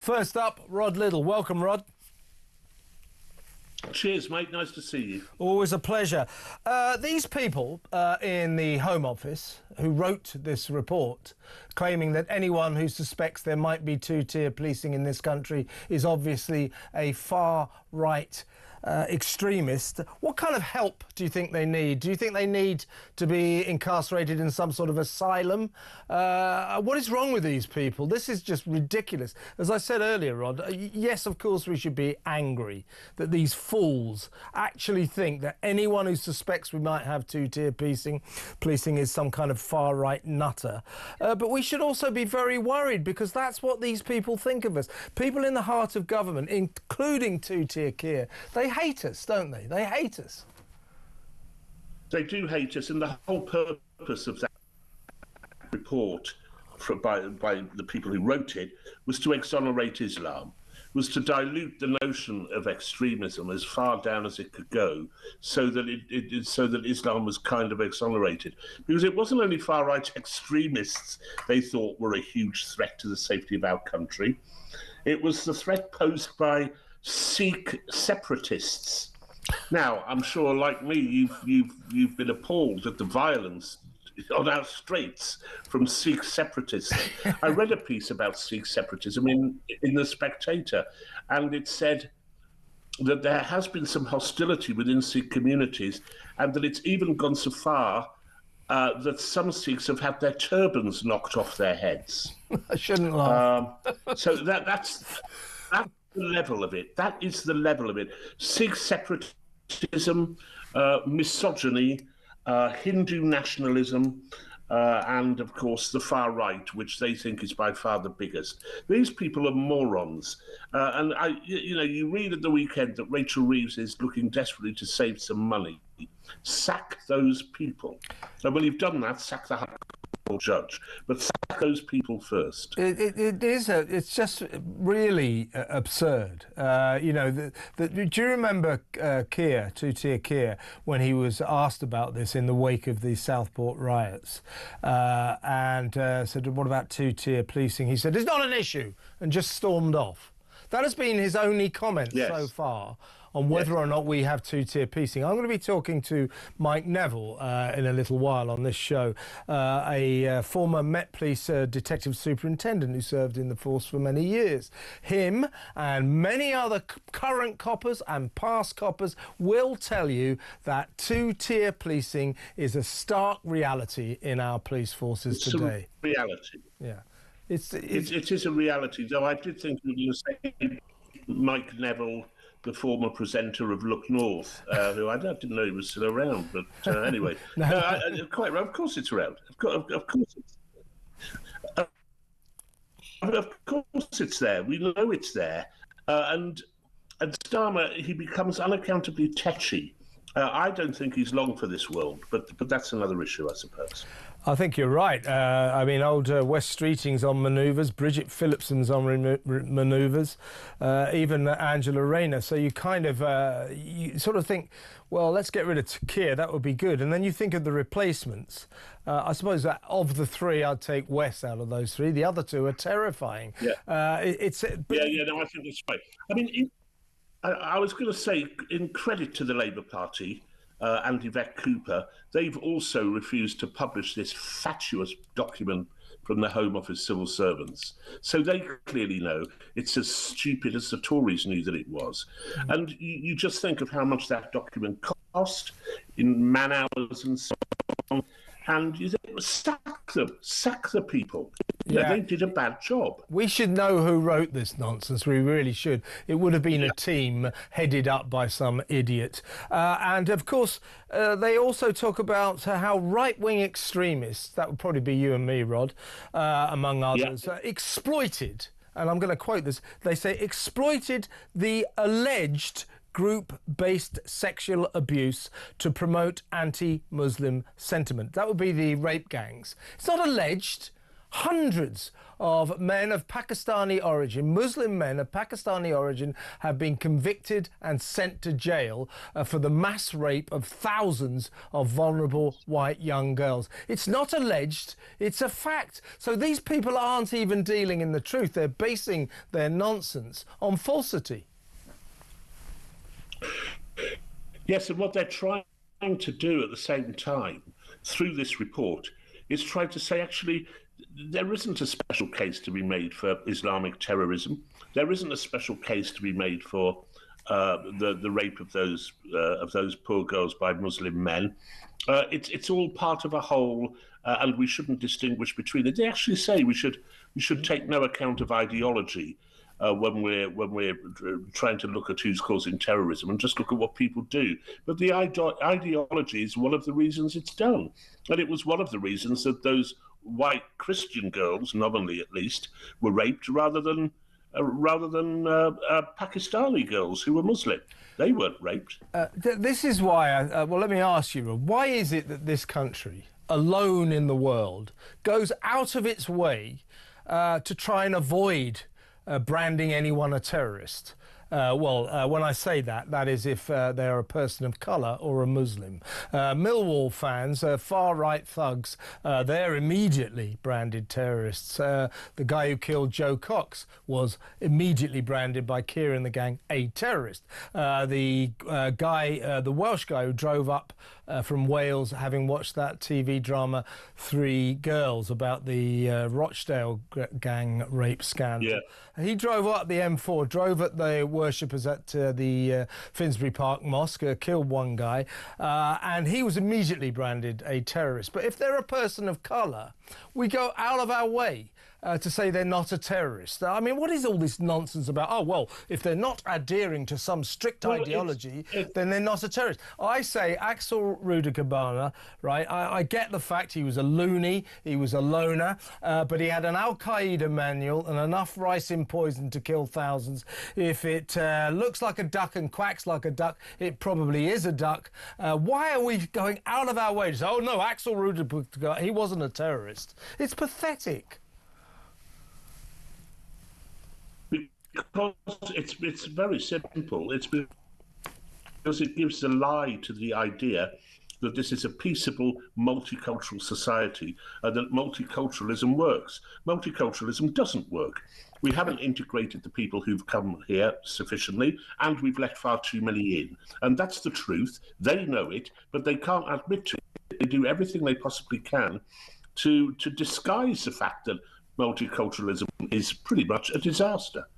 First up, Rod Liddle. Welcome, Rod. Cheers, mate. Nice to see you. Always a pleasure. These people in the Home Office who wrote this report claiming that anyone who suspects there might be two-tier policing in this country is obviously a far-right extremist. What kind of help do you think they need? Do you think they need to be incarcerated in some sort of asylum? What is wrong with these people? This is just ridiculous. As I said earlier, Rod, yes, of course we should be angry that these fools actually think that anyone who suspects we might have two-tier policing is some kind of far-right nutter. But we should also be very worried because that's what these people think of us. People in the heart of government, including two-tier Keir, they hate us, don't they? They hate us. They do hate us, and the whole purpose of that report by the people who wrote it was to exonerate Islam, was to dilute the notion of extremism as far down as it could go, so that Islam was kind of exonerated. Because it wasn't only far-right extremists they thought were a huge threat to the safety of our country. It was the threat posed by Sikh separatists. Now, I'm sure, like me, you've been appalled at the violence on our streets from Sikh separatists. I read a piece about Sikh separatism in The Spectator, and it said that there has been some hostility within Sikh communities, and that it's even gone so far that some Sikhs have had their turbans knocked off their heads. I shouldn't laugh. So that's the level of it. That is the level of it. Sikh separatism, misogyny, Hindu nationalism, and of course the far right, which they think is by far the biggest. These people are morons, and you read at the weekend that Rachel Reeves is looking desperately to save some money. Sack those people. So when you've done that, sack the judge, but sack those people first. It's just really absurd. Do you remember Keir, two-tier Keir, when he was asked about this in the wake of the Southport riots, and said, what about two-tier policing? He said, it's not an issue, and just stormed off. That has been his only comment so far on whether or not we have two-tier policing. I'm going to be talking to Mike Neville in a little while on this show, a former Met Police detective superintendent who served in the force for many years. Him and many other current coppers and past coppers will tell you that two-tier policing is a stark reality in our police forces today. It's a reality. Yeah. It is a reality, though I did think you were going to say Mike Neville, the former presenter of Look North, who I didn't know he was still around, but anyway. Quite right, of course it's around. Of course it's there. We know it's there. And Starmer, he becomes unaccountably tetchy. I don't think he's long for this world, but that's another issue, I suppose. I think you're right. Old Wes Streeting's on manoeuvres, Bridget Phillipson's on manoeuvres, even Angela Rayner. So you kind of, you sort of think, well, let's get rid of Keir, that would be good. And then you think of the replacements. I suppose that of the three, I'd take Wes out of those three. The other two are terrifying. Yeah. No, I think that's right. I mean, I was going to say, in credit to the Labour Party, and Yvette Cooper, they've also refused to publish this fatuous document from the Home Office civil servants. So they clearly know it's as stupid as the Tories knew that it was. Mm-hmm. And you just think of how much that document cost in man hours and so on. And you think, sack the people. Yeah. They did a bad job. We should know who wrote this nonsense. We really should. It would have been a team headed up by some idiot. And of course, they also talk about how right-wing extremists, that would probably be you and me, Rod, among others, exploited, and I'm going to quote this, they say, exploited the alleged group-based sexual abuse to promote anti-Muslim sentiment. That would be the rape gangs. It's not alleged. Hundreds of men of Pakistani origin, Muslim men of Pakistani origin, have been convicted and sent to jail for the mass rape of thousands of vulnerable white young girls. It's not alleged, it's a fact. So these people aren't even dealing in the truth. They're basing their nonsense on falsity. Yes, and what they're trying to do at the same time through this report is try to say, actually, there isn't a special case to be made for Islamic terrorism. There isn't a special case to be made for the rape of those poor girls by Muslim men. It's all part of a whole, and we shouldn't distinguish between it. They actually say we should take no account of ideology when we're trying to look at who's causing terrorism, and just look at what people do. But the ideology is one of the reasons it's done, and it was one of the reasons that those white Christian girls, nominally at least, were raped rather than Pakistani girls who were Muslim. They weren't raped. This is why, well, let me ask you, why is it that this country, alone in the world, goes out of its way to try and avoid branding anyone a terrorist? When I say that, that is if they're a person of colour or a Muslim. Millwall fans, far-right thugs, they're immediately branded terrorists. The guy who killed Joe Cox was immediately branded by Kieran the gang a terrorist. The Welsh guy who drove up from Wales, having watched that TV drama Three Girls about the Rochdale gang rape scandal. Yeah. He drove up the M4, drove at the worshippers at the Finsbury Park Mosque, killed one guy, and he was immediately branded a terrorist. But if they're a person of colour, we go out of our way to say they're not a terrorist. I mean, what is all this nonsense about, oh, well, if they're not adhering to some strict ideology, then they're not a terrorist? I say Axel Rudikabana, right, I get the fact he was a loony, he was a loner, but he had an Al-Qaeda manual and enough rice in poison to kill thousands. If it looks like a duck and quacks like a duck, it probably is a duck. Why are we going out of our way to say, oh, no, Axel Rudikabana, he wasn't a terrorist? It's pathetic. Because it's very simple. It's because it gives a lie to the idea that this is a peaceable, multicultural society and that multiculturalism works. Multiculturalism doesn't work. We haven't integrated the people who've come here sufficiently, and we've let far too many in. And that's the truth. They know it, but they can't admit to it. They do everything they possibly can to disguise the fact that multiculturalism is pretty much a disaster.